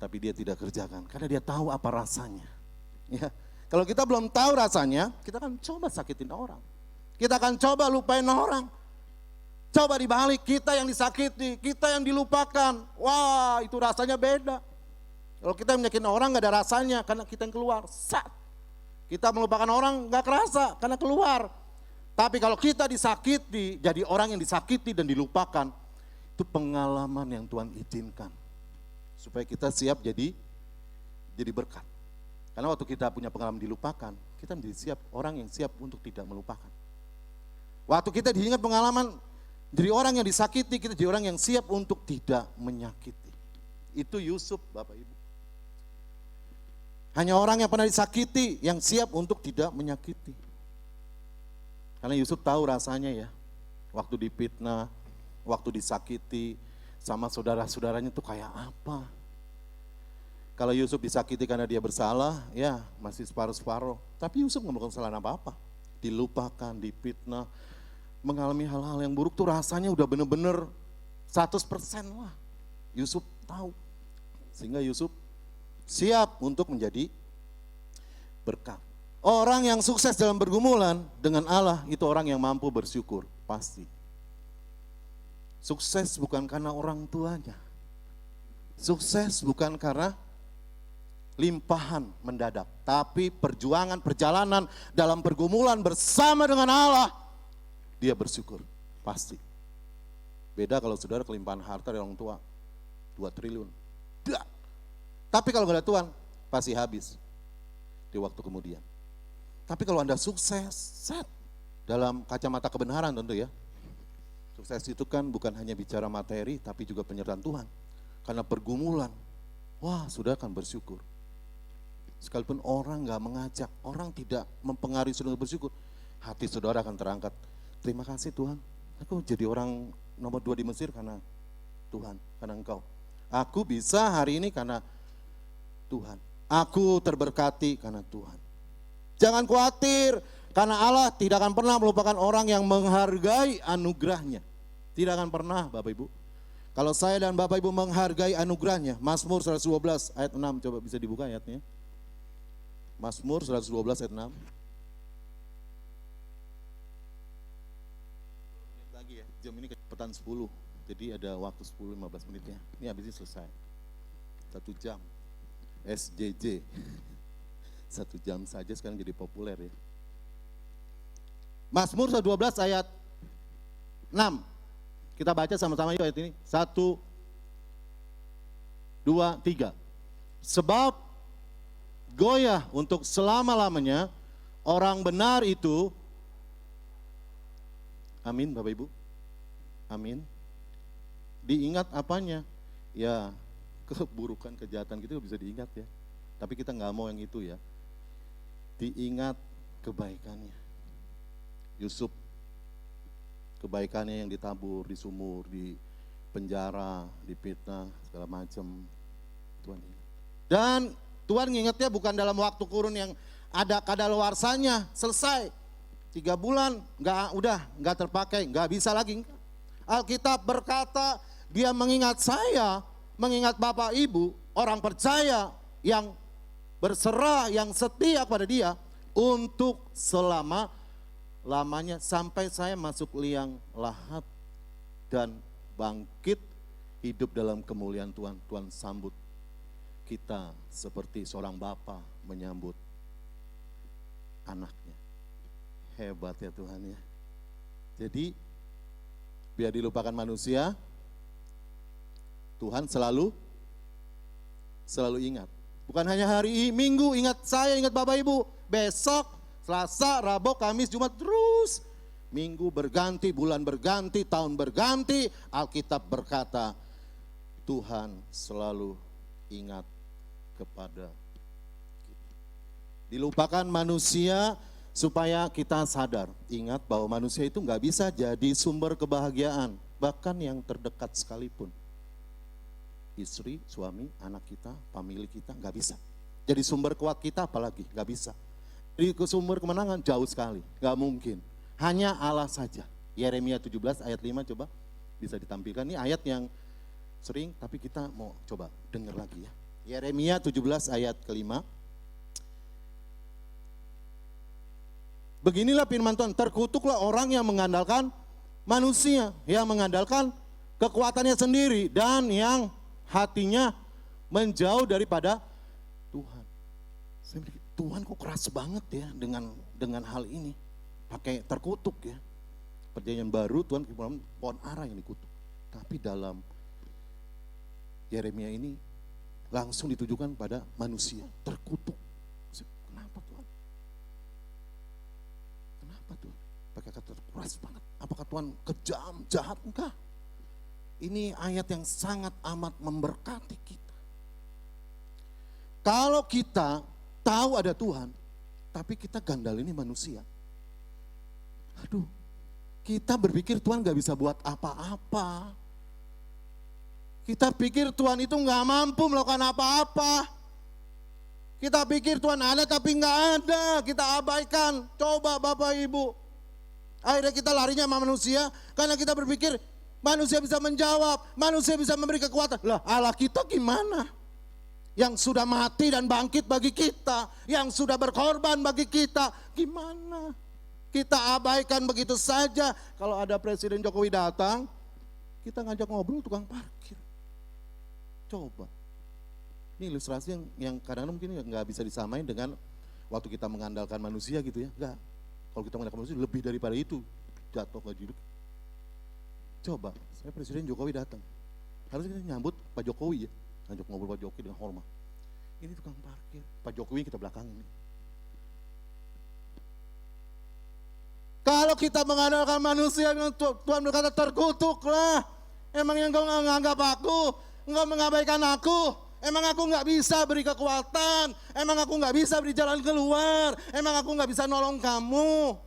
tapi dia tidak kerjakan karena dia tahu apa rasanya. Ya, kalau kita belum tahu rasanya, kita akan coba sakitin orang. Kita akan coba lupain orang. Coba dibalik, kita yang disakiti, kita yang dilupakan. Wah, itu rasanya beda. Kalau kita menyakitin orang gak ada rasanya karena kita yang keluar. Sat. Kita melupakan orang gak kerasa karena keluar. Tapi kalau kita disakiti, jadi orang yang disakiti dan dilupakan, itu pengalaman yang Tuhan izinkan. Supaya kita siap jadi berkat. Karena waktu kita punya pengalaman dilupakan, kita menjadi siap, orang yang siap untuk tidak melupakan. Waktu kita diingat pengalaman, jadi orang yang disakiti, kita jadi orang yang siap untuk tidak menyakiti. Itu Yusuf, Bapak Ibu. Hanya orang yang pernah disakiti, yang siap untuk tidak menyakiti. Karena Yusuf tahu rasanya ya, waktu difitnah, waktu disakiti, sama saudara-saudaranya itu kayak apa. Kalau Yusuf disakiti karena dia bersalah, ya masih separuh-separuh. Tapi Yusuf nggak melakukan kesalahan apa-apa. Dilupakan, difitnah, mengalami hal-hal yang buruk tuh rasanya udah bener-bener 100% lah. Yusuf tahu. Sehingga Yusuf siap untuk menjadi berkat. Orang yang sukses dalam pergumulan dengan Allah itu orang yang mampu bersyukur, pasti. Sukses bukan karena orang tuanya. Sukses bukan karena limpahan mendadak, tapi perjalanan dalam pergumulan bersama dengan Allah, dia bersyukur, pasti. Beda kalau saudara kelimpahan harta dari orang tua, 2 triliun. Tapi kalau gak ada Tuhan, pasti habis di waktu kemudian. Tapi kalau Anda sukses, dalam kacamata kebenaran tentu ya. Sukses itu kan bukan hanya bicara materi, tapi juga penyertaan Tuhan. Karena pergumulan, wah saudara akan bersyukur. Sekalipun orang gak mengajak, orang tidak mempengaruhi saudara bersyukur, hati saudara akan terangkat. Terima kasih Tuhan, aku jadi orang nomor 2 di Mesir karena Tuhan, karena Engkau. Aku bisa hari ini karena Tuhan. Aku terberkati karena Tuhan. Jangan khawatir, karena Allah tidak akan pernah melupakan orang yang menghargai anugerahnya. Tidak akan pernah Bapak Ibu. Kalau saya dan Bapak Ibu menghargai anugerahnya, Mazmur 112 ayat 6, coba bisa dibuka ayatnya. Mazmur 112 ayat 6. Lagi ya, jam ini kecepatan 10, jadi ada waktu 10-15 menitnya. Ini habis ini selesai. 1 jam, SJJ. 1 jam saja sekarang jadi populer ya. Mazmur 112 ayat 6. Kita baca sama-sama yuk ayat ini. 1, 2, 3. Sebab goyah untuk selama-lamanya orang benar itu. Amin Bapak Ibu. Amin. Diingat apanya? Ya keburukan, kejahatan gitu bisa diingat ya. Tapi kita nggak mau yang itu ya. Diingat kebaikannya. Yusuf, kebaikannya yang ditabur di sumur, di penjara, difitnah, segala macam. Tuhan ingat. Dan Tuhan ngingetnya bukan dalam waktu kurun yang ada kadaluarsanya, selesai. 3 bulan, nggak terpakai, nggak bisa lagi. Alkitab berkata, dia mengingat saya, mengingat Bapak Ibu, orang percaya yang berserah, yang setia pada dia, untuk selama-lamanya, sampai saya masuk liang lahat dan bangkit hidup dalam kemuliaan Tuhan. Tuhan sambut kita seperti seorang bapa menyambut anaknya. Hebat ya Tuhan ya. Jadi biar dilupakan manusia, Tuhan selalu ingat. Bukan hanya hari Minggu ingat saya, ingat Bapak Ibu. Besok, Selasa, Rabu, Kamis, Jumat terus. Minggu berganti, bulan berganti, tahun berganti. Alkitab berkata, Tuhan selalu ingat kepada kita. Dilupakan manusia supaya kita sadar. Ingat bahwa manusia itu nggak bisa jadi sumber kebahagiaan. Bahkan yang terdekat sekalipun. Istri, suami, anak kita, famili kita nggak bisa. Jadi sumber kuat kita apalagi nggak bisa. Jadi sumber kemenangan jauh sekali, nggak mungkin. Hanya Allah saja. Yeremia 17 ayat 5 coba bisa ditampilkan. Ini ayat yang sering tapi kita mau coba dengar lagi ya. Yeremia 17 ayat ke-5. Beginilah firman Tuhan, terkutuklah orang yang mengandalkan manusia yang mengandalkan kekuatannya sendiri dan yang hatinya menjauh daripada Tuhan. Saya mikir, Tuhan kok keras banget ya dengan hal ini. Pakai terkutuk ya. Perjanjian baru Tuhan pohon ara yang dikutuk. Tapi dalam Yeremia ini langsung ditujukan pada manusia, terkutuk. Kenapa Tuhan? Kenapa Tuhan? Pakai kata keras banget. Apakah Tuhan kejam, jahat? Enggak. Ini ayat yang sangat amat memberkati kita. Kalau kita tahu ada Tuhan, tapi kita gandalin manusia. Aduh, kita berpikir Tuhan gak bisa buat apa-apa. Kita pikir Tuhan itu gak mampu melakukan apa-apa. Kita pikir Tuhan ada tapi gak ada, kita abaikan. Coba Bapak Ibu. Akhirnya kita larinya sama manusia karena kita berpikir manusia bisa menjawab, manusia bisa memberi kekuatan. Lah Allah kita gimana? Yang sudah mati dan bangkit bagi kita, yang sudah berkorban bagi kita, gimana? Kita abaikan begitu saja. Kalau ada Presiden Jokowi datang, kita ngajak ngobrol tukang parkir. Coba. Ini ilustrasi yang kadang-kadang mungkin nggak bisa disamain dengan waktu kita mengandalkan manusia gitu ya. Enggak. Kalau kita mengandalkan manusia lebih daripada itu. Jatuh ke hidup. Coba, saya Presiden Jokowi datang. Harusnya kita nyambut Pak Jokowi ya. Ngajak ngobrol Pak Jokowi dengan hormat. Ini tukang parkir. Pak Jokowi kita belakang ini. Kalau kita mengandalkan manusia, Tuhan berkata terkutuklah. Emang yang kau menganggap aku, engkau mengabaikan aku. Emang aku gak bisa beri kekuatan. Emang aku gak bisa beri jalan keluar. Emang aku gak bisa nolong kamu.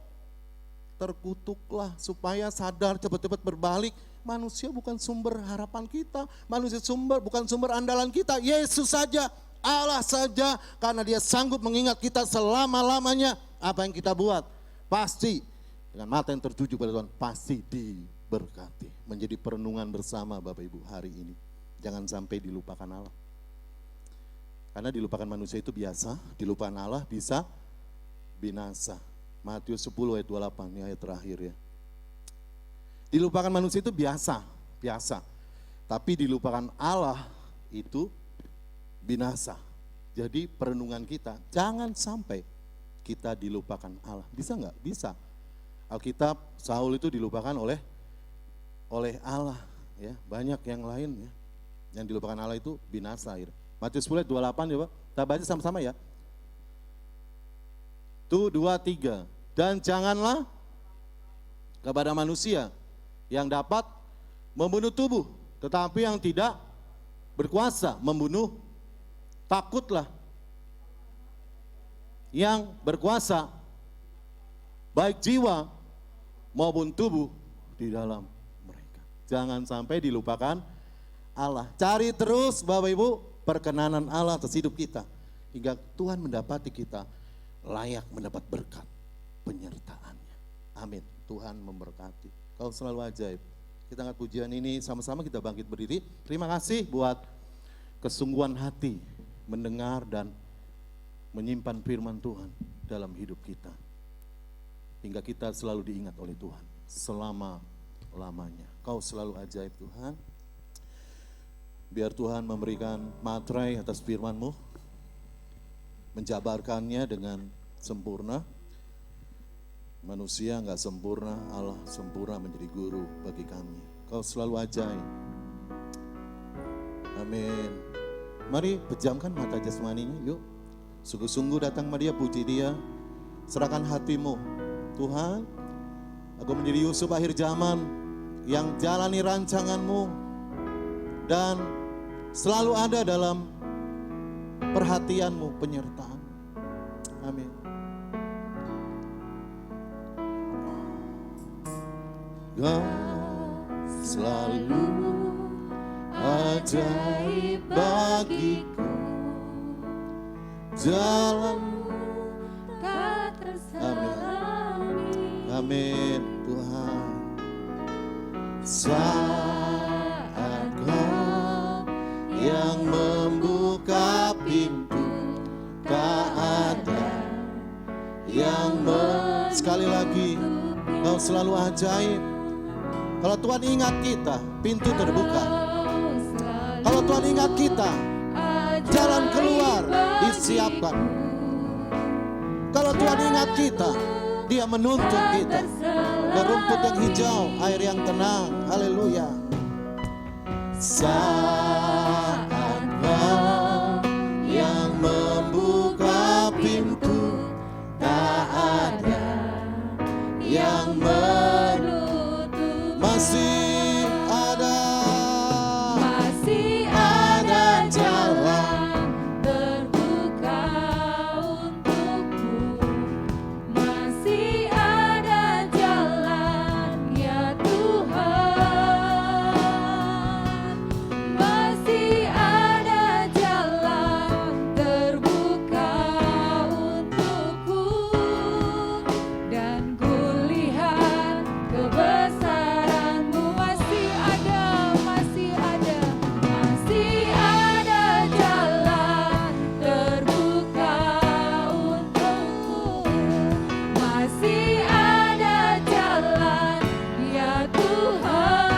Terkutuklah supaya sadar cepat-cepat berbalik. Manusia bukan sumber harapan kita. Manusia bukan sumber andalan kita. Yesus saja, Allah saja. Karena dia sanggup mengingat kita selama-lamanya. Apa yang kita buat pasti dengan mata yang tertuju pada Tuhan pasti diberkati. Menjadi perenungan bersama Bapak Ibu hari ini. Jangan sampai dilupakan Allah. Karena dilupakan manusia itu biasa, dilupakan Allah bisa binasa. Matius 10 ayat 28, ini ayat terakhir ya. Dilupakan manusia itu biasa. Tapi dilupakan Allah itu binasa. Jadi perenungan kita, jangan sampai kita dilupakan Allah. Bisa enggak? Bisa. Alkitab, Saul itu dilupakan oleh Allah. Ya, banyak yang lain ya. Yang dilupakan Allah itu binasa. Matius 10 ayat 28 ya Pak. Kita baca sama-sama ya. 1, 2, 3. Dan janganlah kepada manusia yang dapat membunuh tubuh, tetapi yang tidak berkuasa membunuh, takutlah yang berkuasa baik jiwa maupun tubuh di dalam mereka. Jangan sampai dilupakan Allah. Cari terus Bapak Ibu perkenanan Allah atas hidup kita. Hingga Tuhan mendapati kita layak mendapat berkat penyertaannya. Amin. Tuhan memberkati. Kau selalu ajaib. Kita angkat pujian ini sama-sama kita bangkit berdiri. Terima kasih buat kesungguhan hati mendengar dan menyimpan firman Tuhan dalam hidup kita. Hingga kita selalu diingat oleh Tuhan selama-lamanya. Kau selalu ajaib Tuhan. Biar Tuhan memberikan materai atas firman-Mu, menjabarkannya dengan sempurna. Manusia enggak sempurna, Allah sempurna menjadi guru bagi kami. Kau selalu ajaib. Amin. Mari pejamkan mata jasmaninya, yuk. Sungguh-sungguh datang sama Dia, puji Dia. Serahkan hatimu. Tuhan, aku menjadi Yusuf akhir zaman yang jalani rancangan-Mu dan selalu ada dalam perhatian-Mu, penyertaan. Amin. Kau selalu ajaib bagiku, jalan. Amin. Amin Tuhan. Saat Kau yang membuka pintu, tak ada yang sekali lagi Kau selalu ajaib. Kalau Tuhan ingat kita, pintu terbuka. Kalau Tuhan ingat kita, jalan keluar disiapkan. Kalau Tuhan ingat kita, Dia menuntun kita ke rumput yang hijau, air yang tenang. Haleluya. Saat Kau yang membuka pintu, tak ada yang menutup. Masih ada jalan terbuka untukku. Masih ada jalan ya Tuhan. Masih ada jalan terbuka untukku. Dan kulihat kebesaran-Mu. Masih ada jalan terbuka untukku. Masih ada jalan ya Tuhan.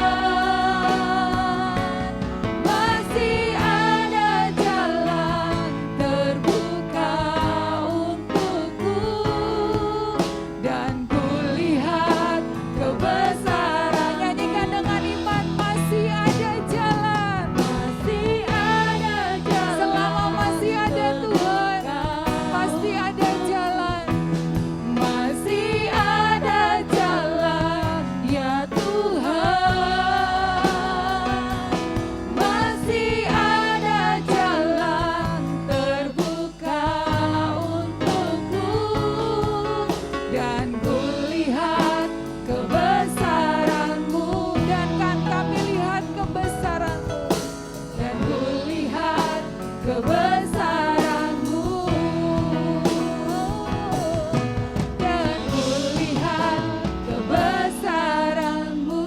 Masih ada jalan terbuka untukku. Dan kulihat kebesaran. Nyanyikan dengan iman. Masih ada jalan. Masih ada jalan. Selama masih ada Tuhan, pasti ada jalan. Masih ada jalan ya Tuhan. Masih ada jalan terbuka untukku. Dan kulihat kebesaran-Mu. Dan kan kami lihat kebesaran-Mu. Dan kulihat kebesaran-Mu. Dan kulihat kebesaran-Mu.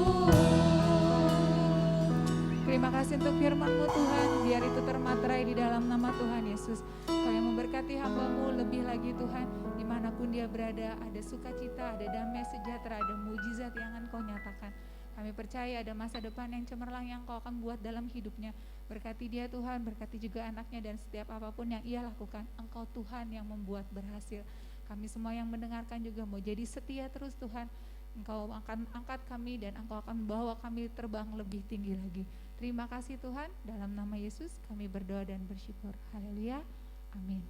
Terima kasih untuk firman-Mu Tuhan. Biar itu termaterai di dalam nama Tuhan Yesus. Kau yang memberkati hamba-Mu lebih lagi Tuhan. Dimanapun dia berada, ada sukacita, ada damai sejahtera, ada mujizat yang akan Kau nyatakan. Kami percaya ada masa depan yang cemerlang yang Kau akan buat dalam hidupnya. Berkati dia Tuhan, berkati juga anaknya, dan setiap apapun yang ia lakukan, Engkau Tuhan yang membuat berhasil. Kami semua yang mendengarkan juga mau jadi setia terus Tuhan. Engkau akan angkat kami dan Engkau akan bawa kami terbang lebih tinggi lagi. Terima kasih Tuhan, dalam nama Yesus kami berdoa dan bersyukur. Haleluya, amin.